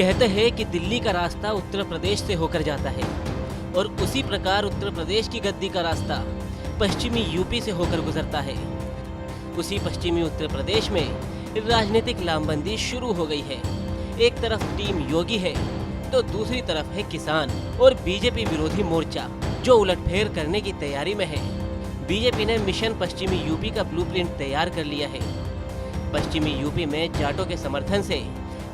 कहते हैं कि दिल्ली का रास्ता उत्तर प्रदेश से होकर जाता है और उसी प्रकार उत्तर प्रदेश की गद्दी का रास्ता पश्चिमी यूपी से होकर गुजरता है। उसी पश्चिमी उत्तर प्रदेश में राजनीतिक लामबंदी शुरू हो गई है। एक तरफ टीम योगी है तो दूसरी तरफ है किसान और बीजेपी विरोधी मोर्चा जो उलटफेर करने की तैयारी में है। बीजेपी ने मिशन पश्चिमी यूपी का ब्लूप्रिंट तैयार कर लिया है। पश्चिमी यूपी में जाटों के समर्थन से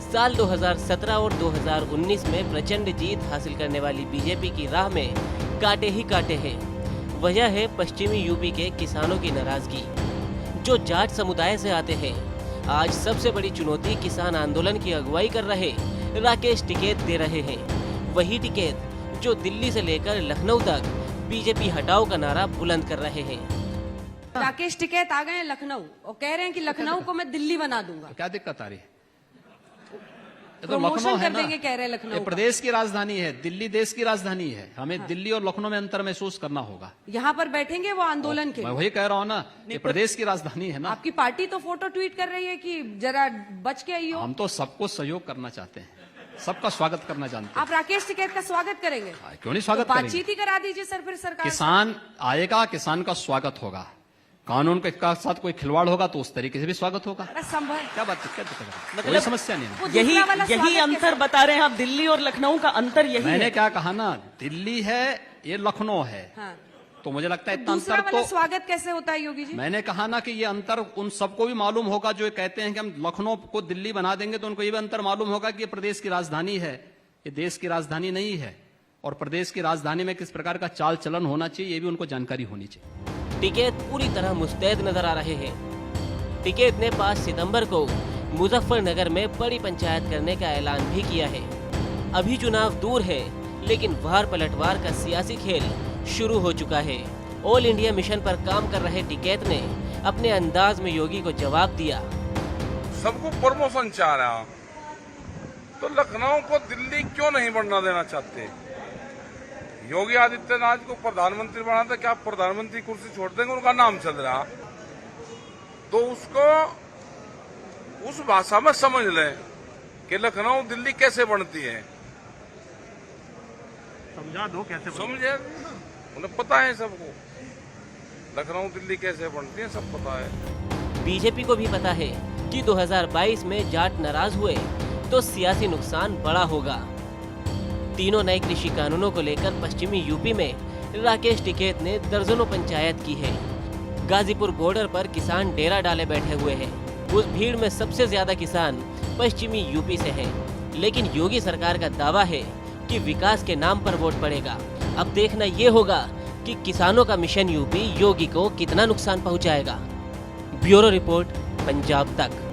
साल 2017 और 2019 में प्रचंड जीत हासिल करने वाली बीजेपी की राह में कांटे ही कांटे हैं। वजह है पश्चिमी यूपी के किसानों की नाराजगी जो जाट समुदाय से आते हैं। आज सबसे बड़ी चुनौती किसान आंदोलन की अगुवाई कर रहे राकेश टिकैत दे रहे हैं। वही टिकैत जो दिल्ली से लेकर लखनऊ तक बीजेपी हटाओ का नारा बुलंद कर रहे हैं। राकेश टिकैत आ गए हैं लखनऊ और कह रहे हैं कि लखनऊ को मैं दिल्ली बना दूंगा। क्या दिक्कत आ रही है? ये तो प्रमोशन लखनऊ है कर ना, देंगे कह रहे हैं लखनऊ ये का। प्रदेश की राजधानी है, दिल्ली देश की राजधानी है। हमें दिल्ली और लखनऊ में अंतर महसूस करना होगा। यहाँ पर बैठेंगे वो आंदोलन के मैं वही कह रहा हूँ ना, ये प्रदेश की राजधानी है ना। आपकी पार्टी तो फोटो ट्वीट कर रही है कि जरा बच के आइयो। हम तो सबको सहयोग करना चाहते हैं, सबका स्वागत करना जानते हैं। आप राकेश टिकैत का स्वागत करेंगे? क्यों नहीं स्वागत तो करेंगे? बातचीत ही करा दीजिए सर फिर सरकार से। किसान आएगा, किसान का स्वागत होगा। कानून के साथ कोई खिलवाड़ होगा तो उस तरीके से भी स्वागत होगा। अरे संभव क्या बात है? क्या दिक्कत है? मतलब कोई समस्या नहीं है। वो यही दूसरा वाला यही स्वागत अंतर कैसे? बता रहे हैं आप, दिल्ली और लखनऊ का अंतर यही मैंने है। क्या कहा ना, दिल्ली है, ये लखनऊ है। हाँ। तो मुझे लगता है इतना दूसरा अंतर वाला तो स्वागत कैसे होता है योगी जी? मैंने कहा ना कि ये अंतर उन सबको भी मालूम होगा जो कहते हैं कि हम लखनऊ को दिल्ली बना देंगे, तो उनको ये भी अंतर मालूम होगा कि ये प्रदेश की राजधानी है, ये देश की राजधानी नहीं है। और प्रदेश की राजधानी में किस प्रकार का चाल चलन होना चाहिए ये भी उनको जानकारी होनी चाहिए। टिकैत पूरी तरह मुस्तैद नजर आ रहे हैं। टिकैत ने 5 सितंबर को मुजफ्फरनगर में बड़ी पंचायत करने का ऐलान भी किया है। अभी चुनाव दूर है लेकिन वार पलटवार का सियासी खेल शुरू हो चुका है। ऑल इंडिया मिशन पर काम कर रहे टिकैत ने अपने अंदाज में योगी को जवाब दिया। सबको प्रमोशन चाह रहा तो लखनऊ को दिल्ली क्यों नहीं बनना देना चाहते? योगी आदित्यनाथ को प्रधानमंत्री बनाते, क्या प्रधानमंत्री कुर्सी छोड़ देंगे? उनका नाम चल रहा तो उसको उस भाषा में समझ लें कि लखनऊ दिल्ली कैसे बनती है। समझा दो कैसे समझे? उन्हें पता है सबको लखनऊ दिल्ली कैसे बनती है, सब पता है। बीजेपी को भी पता है कि 2022 में जाट नाराज हुए तो सियासी नुकसान बड़ा होगा। तीनों नए कृषि कानूनों को लेकर पश्चिमी यूपी में राकेश टिकैत ने दर्जनों पंचायत की है। गाजीपुर बॉर्डर पर किसान डेरा डाले बैठे हुए हैं। उस भीड़ में सबसे ज्यादा किसान पश्चिमी यूपी से हैं। लेकिन योगी सरकार का दावा है कि विकास के नाम पर वोट पड़ेगा। अब देखना ये होगा कि किसानों का मिशन यूपी योगी को कितना नुकसान पहुंचाएगा। ब्यूरो रिपोर्ट, पंजाब तक।